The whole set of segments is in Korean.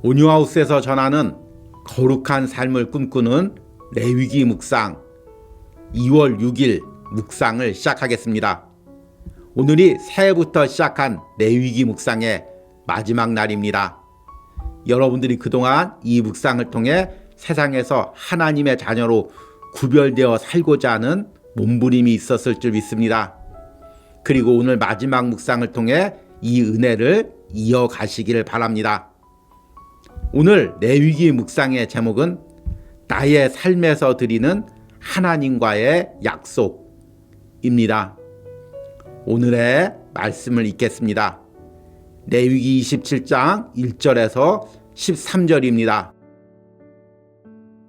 온유하우스에서 전하는 거룩한 삶을 꿈꾸는 레위기 묵상 2월 6일 묵상을 시작하겠습니다. 오늘이 새해부터 시작한 레위기 묵상의 마지막 날입니다. 여러분들이 그동안 이 묵상을 통해 세상에서 하나님의 자녀로 구별되어 살고자 하는 몸부림이 있었을 줄 믿습니다. 그리고 오늘 마지막 묵상을 통해 이 은혜를 이어가시기를 바랍니다. 오늘 레위기 묵상의 제목은 나의 삶에서 드리는 하나님과의 약속입니다. 오늘의 말씀을 읽겠습니다. 레위기 27장 1절에서 13절입니다.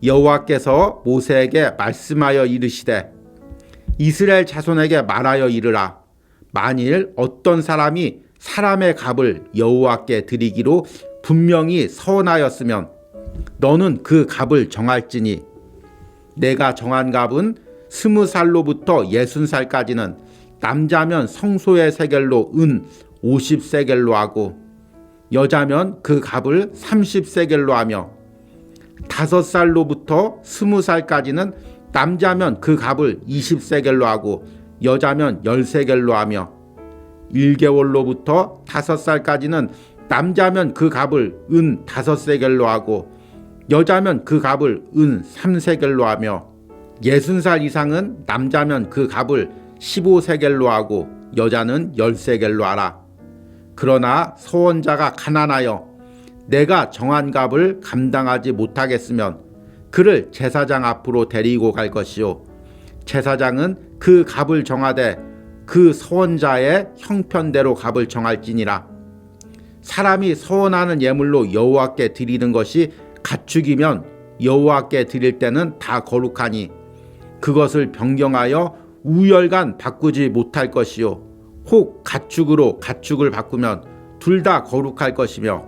여호와께서 모세에게 말씀하여 이르시되 이스라엘 자손에게 말하여 이르라. 만일 어떤 사람이 사람의 값을 여호와께 드리기로 분명히 서원하였으면 너는 그 값을 정할지니 내가 정한 값은 20살로부터 60살까지는 남자면 성소의 세겔로 은 50세겔로 하고 여자면 그 값을 30세겔로 하며 5살로부터 20살까지는 남자면 그 값을 20세겔로 하고 여자면 10세겔로 하며 1개월로부터 5살까지는 남자면 그 값을 은 5세겔로 하고 여자면 그 값을 은 3세겔로 하며 60살 이상은 남자면 그 값을 15세겔로 하고 여자는 10세겔로 하라. 그러나 서원자가 가난하여 내가 정한 값을 감당하지 못하겠으면 그를 제사장 앞으로 데리고 갈 것이요 제사장은 그 값을 정하되 그 서원자의 형편대로 값을 정할지니라. 사람이 서원하는 예물로 여호와께 드리는 것이 가축이면 여호와께 드릴 때는 다 거룩하니 그것을 변경하여 우열간 바꾸지 못할 것이요 혹 가축으로 가축을 바꾸면 둘 다 거룩할 것이며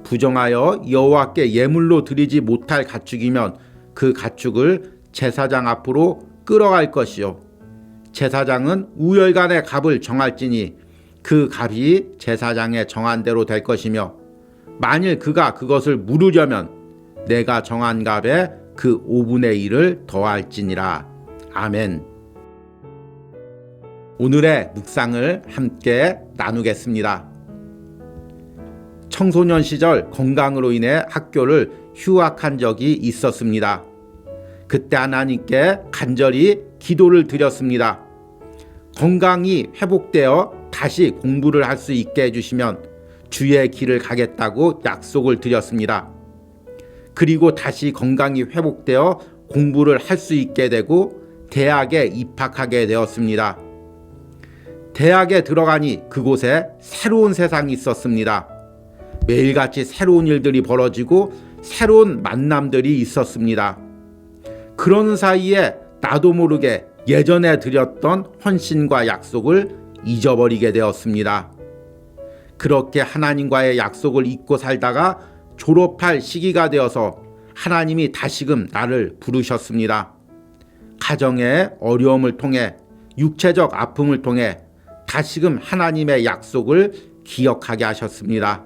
부정하여 여호와께 예물로 드리지 못할 가축이면 그 가축을 제사장 앞으로 끌어갈 것이요 제사장은 우열간의 값을 정할지니 그 값이 제사장의 정한 대로 될 것이며 만일 그가 그것을 물으려면 내가 정한 값에 그 5분의 1을 더할지니라. 아멘. 오늘의 묵상을 함께 나누겠습니다. 청소년 시절 건강으로 인해 학교를 휴학한 적이 있었습니다. 그때 하나님께 간절히 기도를 드렸습니다. 건강이 회복되어 다시 공부를 할 수 있게 해주시면 주의 길을 가겠다고 약속을 드렸습니다. 그리고 다시 건강이 회복되어 공부를 할 수 있게 되고 대학에 입학하게 되었습니다. 대학에 들어가니 그곳에 새로운 세상이 있었습니다. 매일같이 새로운 일들이 벌어지고 새로운 만남들이 있었습니다. 그러는 사이에 나도 모르게 예전에 드렸던 헌신과 약속을 잊어버리게 되었습니다. 그렇게 하나님과의 약속을 잊고 살다가 졸업할 시기가 되어서 하나님이 다시금 나를 부르셨습니다. 가정의 어려움을 통해 육체적 아픔을 통해 다시금 하나님의 약속을 기억하게 하셨습니다.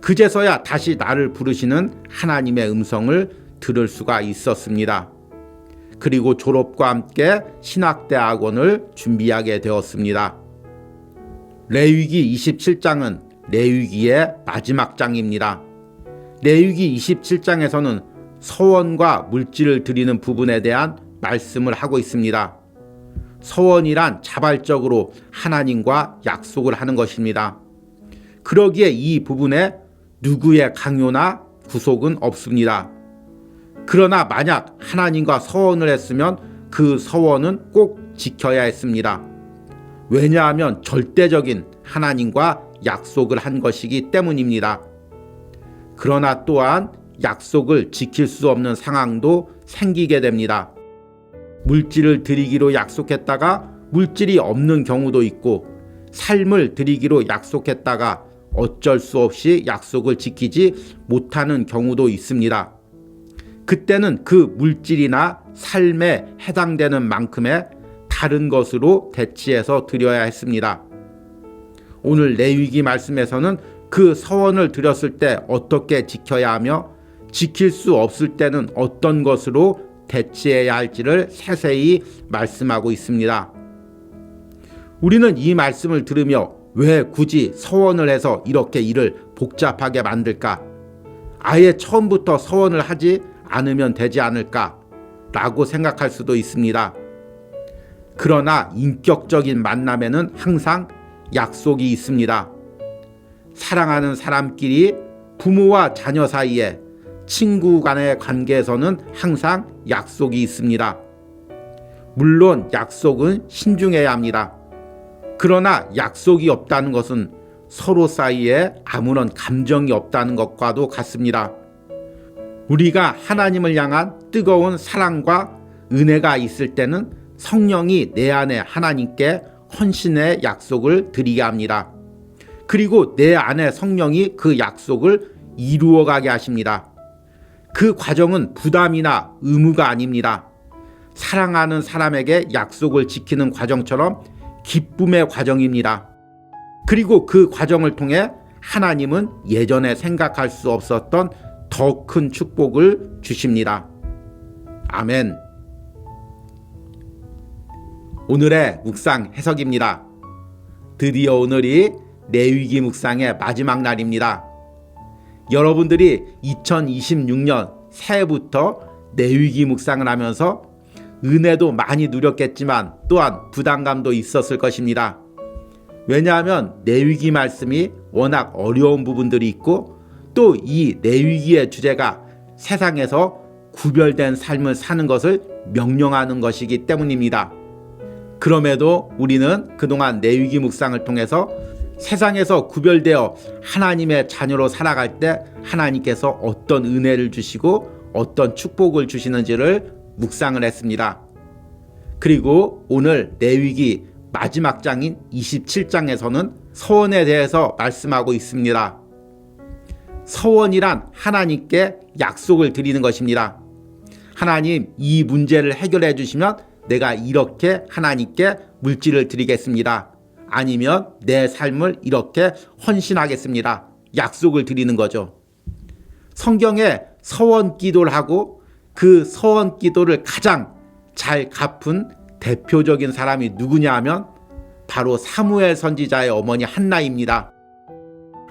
그제서야 다시 나를 부르시는 하나님의 음성을 들을 수가 있었습니다. 그리고 졸업과 함께 신학대학원을 준비하게 되었습니다. 레위기 27장은 레위기의 마지막 장입니다. 레위기 27장에서는 서원과 물질을 드리는 부분에 대한 말씀을 하고 있습니다. 서원이란 자발적으로 하나님과 약속을 하는 것입니다. 그러기에 이 부분에 누구의 강요나 구속은 없습니다. 그러나 만약 하나님과 서원을 했으면 그 서원은 꼭 지켜야 했습니다. 왜냐하면 절대적인 하나님과 약속을 한 것이기 때문입니다. 그러나 또한 약속을 지킬 수 없는 상황도 생기게 됩니다. 물질을 드리기로 약속했다가 물질이 없는 경우도 있고 삶을 드리기로 약속했다가 어쩔 수 없이 약속을 지키지 못하는 경우도 있습니다. 그때는 그 물질이나 삶에 해당되는 만큼의 다른 것으로 대치해서 드려야 했습니다. 오늘 레위기 말씀에서는 그 서원을 드렸을 때 어떻게 지켜야 하며 지킬 수 없을 때는 어떤 것으로 대치해야 할지를 세세히 말씀하고 있습니다. 우리는 이 말씀을 들으며 왜 굳이 서원을 해서 이렇게 일을 복잡하게 만들까? 아예 처음부터 서원을 하지 않으면 되지 않을까? 라고 생각할 수도 있습니다. 그러나 인격적인 만남에는 항상 약속이 있습니다. 사랑하는 사람끼리 부모와 자녀 사이에 친구 간의 관계에서는 항상 약속이 있습니다. 물론 약속은 신중해야 합니다. 그러나 약속이 없다는 것은 서로 사이에 아무런 감정이 없다는 것과도 같습니다. 우리가 하나님을 향한 뜨거운 사랑과 은혜가 있을 때는 성령이 내 안에 하나님께 헌신의 약속을 드리게 합니다. 그리고 내 안에 성령이 그 약속을 이루어가게 하십니다. 그 과정은 부담이나 의무가 아닙니다. 사랑하는 사람에게 약속을 지키는 과정처럼 기쁨의 과정입니다. 그리고 그 과정을 통해 하나님은 예전에 생각할 수 없었던 더 큰 축복을 주십니다. 아멘. 오늘의 묵상 해석입니다. 드디어 오늘이 레위기 묵상의 마지막 날입니다. 여러분들이 2026년 새해부터 레위기 묵상을 하면서 은혜도 많이 누렸겠지만 또한 부담감도 있었을 것입니다. 왜냐하면 레위기 말씀이 워낙 어려운 부분들이 있고 또 이 레위기의 주제가 세상에서 구별된 삶을 사는 것을 명령하는 것이기 때문입니다. 그럼에도 우리는 그동안 레위기 묵상을 통해서 세상에서 구별되어 하나님의 자녀로 살아갈 때 하나님께서 어떤 은혜를 주시고 어떤 축복을 주시는지를 묵상을 했습니다. 그리고 오늘 레위기 마지막 장인 27장에서는 서원에 대해서 말씀하고 있습니다. 서원이란 하나님께 약속을 드리는 것입니다. 하나님, 이 문제를 해결해 주시면 내가 이렇게 하나님께 물질을 드리겠습니다. 아니면 내 삶을 이렇게 헌신하겠습니다. 약속을 드리는 거죠. 성경에 서원 기도를 하고 그 서원 기도를 가장 잘 갚은 대표적인 사람이 누구냐 하면 바로 사무엘 선지자의 어머니 한나입니다.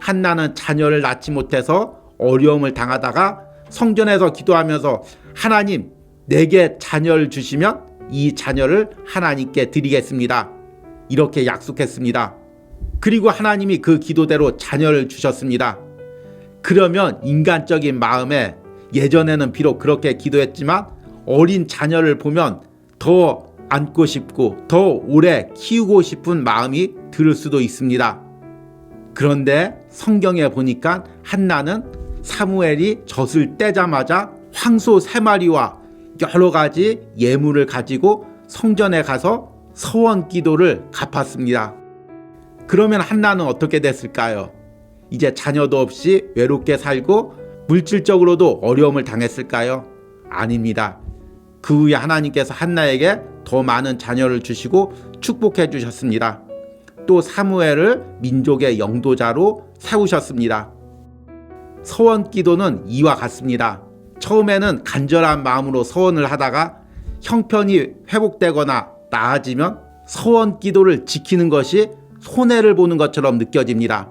한나는 자녀를 낳지 못해서 어려움을 당하다가 성전에서 기도하면서 하나님, 내게 자녀를 주시면 이 자녀를 하나님께 드리겠습니다. 이렇게 약속했습니다. 그리고 하나님이 그 기도대로 자녀를 주셨습니다. 그러면 인간적인 마음에 예전에는 비록 그렇게 기도했지만 어린 자녀를 보면 더 안고 싶고 더 오래 키우고 싶은 마음이 들 수도 있습니다. 그런데 성경에 보니까 한나는 사무엘이 젖을 떼자마자 황소 3마리와 여러 가지 예물을 가지고 성전에 가서 서원 기도를 갚았습니다. 그러면 한나는 어떻게 됐을까요? 이제 자녀도 없이 외롭게 살고 물질적으로도 어려움을 당했을까요? 아닙니다. 그 후에 하나님께서 한나에게 더 많은 자녀를 주시고 축복해 주셨습니다. 또 사무엘을 민족의 영도자로 세우셨습니다. 서원 기도는 이와 같습니다. 처음에는 간절한 마음으로 서원을 하다가 형편이 회복되거나 나아지면 서원 기도를 지키는 것이 손해를 보는 것처럼 느껴집니다.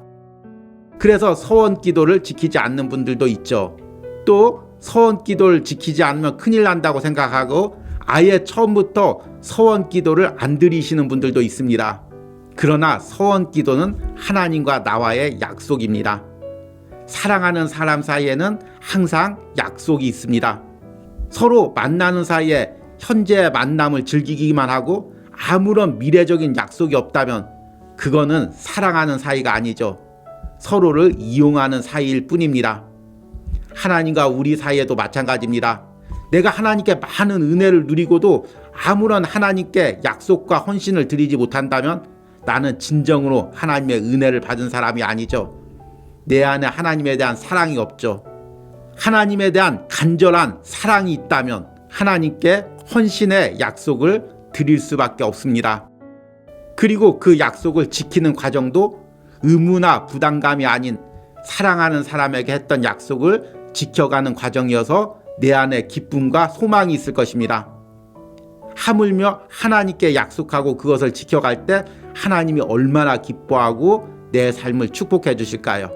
그래서 서원 기도를 지키지 않는 분들도 있죠. 또 서원 기도를 지키지 않으면 큰일 난다고 생각하고 아예 처음부터 서원 기도를 안 드리시는 분들도 있습니다. 그러나 서원 기도는 하나님과 나와의 약속입니다. 사랑하는 사람 사이에는 항상 약속이 있습니다. 서로 만나는 사이에 현재의 만남을 즐기기만 하고 아무런 미래적인 약속이 없다면 그거는 사랑하는 사이가 아니죠. 서로를 이용하는 사이일 뿐입니다. 하나님과 우리 사이에도 마찬가지입니다. 내가 하나님께 많은 은혜를 누리고도 아무런 하나님께 약속과 헌신을 드리지 못한다면 나는 진정으로 하나님의 은혜를 받은 사람이 아니죠. 내 안에 하나님에 대한 사랑이 없죠. 하나님에 대한 간절한 사랑이 있다면 하나님께 헌신의 약속을 드릴 수밖에 없습니다. 그리고 그 약속을 지키는 과정도 의무나 부담감이 아닌 사랑하는 사람에게 했던 약속을 지켜가는 과정이어서 내 안에 기쁨과 소망이 있을 것입니다. 하물며 하나님께 약속하고 그것을 지켜갈 때 하나님이 얼마나 기뻐하고 내 삶을 축복해 주실까요?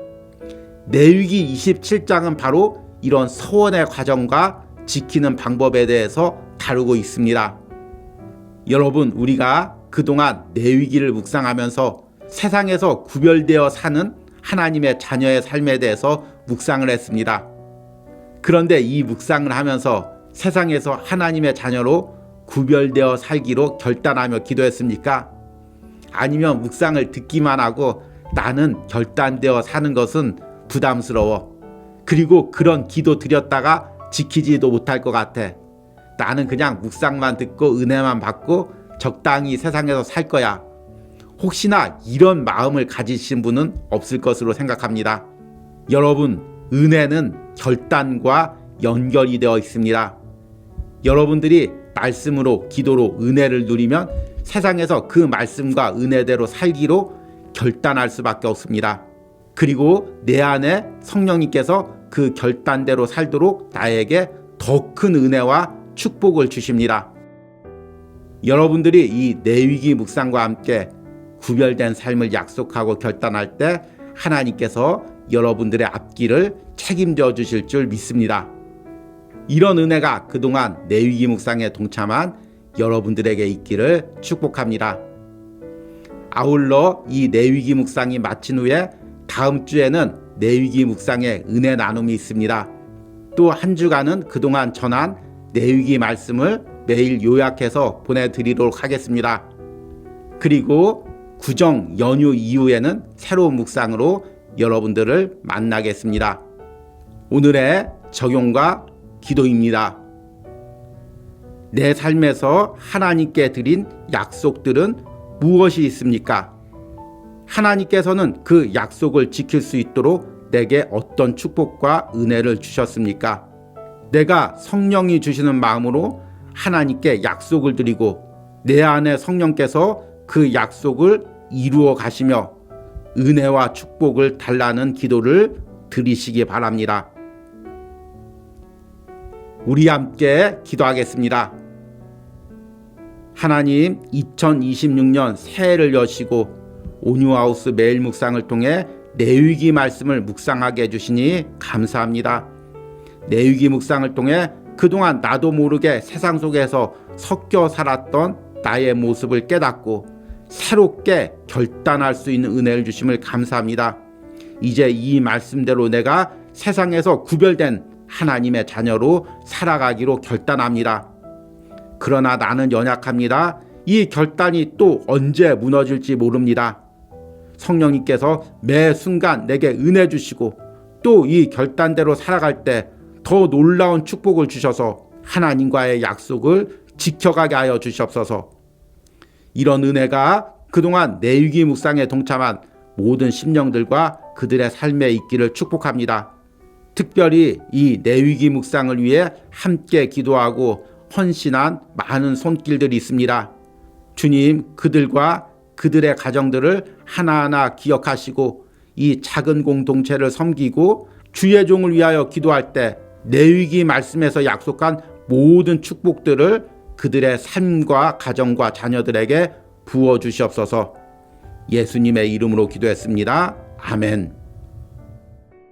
레위기 27장은 바로 이런 서원의 과정과 지키는 방법에 대해서 다루고 있습니다. 여러분, 우리가 그동안 레위기를 묵상하면서 세상에서 구별되어 사는 하나님의 자녀의 삶에 대해서 묵상을 했습니다. 그런데 이 묵상을 하면서 세상에서 하나님의 자녀로 구별되어 살기로 결단하며 기도했습니까? 아니면 묵상을 듣기만 하고 나는 결단되어 사는 것은 부담스러워. 그리고 그런 기도 드렸다가 지키지도 못할 것 같아. 나는 그냥 묵상만 듣고 은혜만 받고 적당히 세상에서 살 거야. 혹시나 이런 마음을 가지신 분은 없을 것으로 생각합니다. 여러분, 은혜는 결단과 연결이 되어 있습니다. 여러분들이 말씀으로 기도로 은혜를 누리면 세상에서 그 말씀과 은혜대로 살기로 결단할 수밖에 없습니다. 그리고 내 안에 성령님께서 그 결단대로 살도록 나에게 더 큰 은혜와 축복을 주십니다. 여러분들이 이 레위기 묵상과 함께 구별된 삶을 약속하고 결단할 때 하나님께서 여러분들의 앞길을 책임져 주실 줄 믿습니다. 이런 은혜가 그동안 레위기 묵상에 동참한 여러분들에게 있기를 축복합니다. 아울러 이 레위기 묵상이 마친 후에 다음 주에는 레위기 묵상의 은혜 나눔이 있습니다. 또 한 주간은 그동안 전한 레위기 말씀을 매일 요약해서 보내드리도록 하겠습니다. 그리고 구정 연휴 이후에는 새로운 묵상으로 여러분들을 만나겠습니다. 오늘의 적용과 기도입니다. 내 삶에서 하나님께 드린 약속들은 무엇이 있습니까? 하나님께서는 그 약속을 지킬 수 있도록 내게 어떤 축복과 은혜를 주셨습니까? 내가 성령이 주시는 마음으로 하나님께 약속을 드리고 내 안에 성령께서 그 약속을 이루어 가시며 은혜와 축복을 달라는 기도를 드리시기 바랍니다. 우리 함께 기도하겠습니다. 하나님, 2026년 새해를 여시고 온유하우스 매일 묵상을 통해 레위기 말씀을 묵상하게 해주시니 감사합니다. 레위기 묵상을 통해 그동안 나도 모르게 세상 속에서 섞여 살았던 나의 모습을 깨닫고 새롭게 결단할 수 있는 은혜를 주심을 감사합니다. 이제 이 말씀대로 내가 세상에서 구별된 하나님의 자녀로 살아가기로 결단합니다. 그러나 나는 연약합니다. 이 결단이 또 언제 무너질지 모릅니다. 성령님께서 매 순간 내게 은혜 주시고 또 이 결단대로 살아갈 때 더 놀라운 축복을 주셔서 하나님과의 약속을 지켜가게 하여 주시옵소서. 이런 은혜가 그동안 레위기 묵상에 동참한 모든 심령들과 그들의 삶에 있기를 축복합니다. 특별히 이 레위기 묵상을 위해 함께 기도하고 헌신한 많은 손길들이 있습니다. 주님, 그들과 그들의 가정들을 하나하나 기억하시고 이 작은 공동체를 섬기고 주의 종을 위하여 기도할 때 레위기 말씀에서 약속한 모든 축복들을 그들의 삶과 가정과 자녀들에게 부어 주시옵소서. 예수님의 이름으로 기도했습니다. 아멘.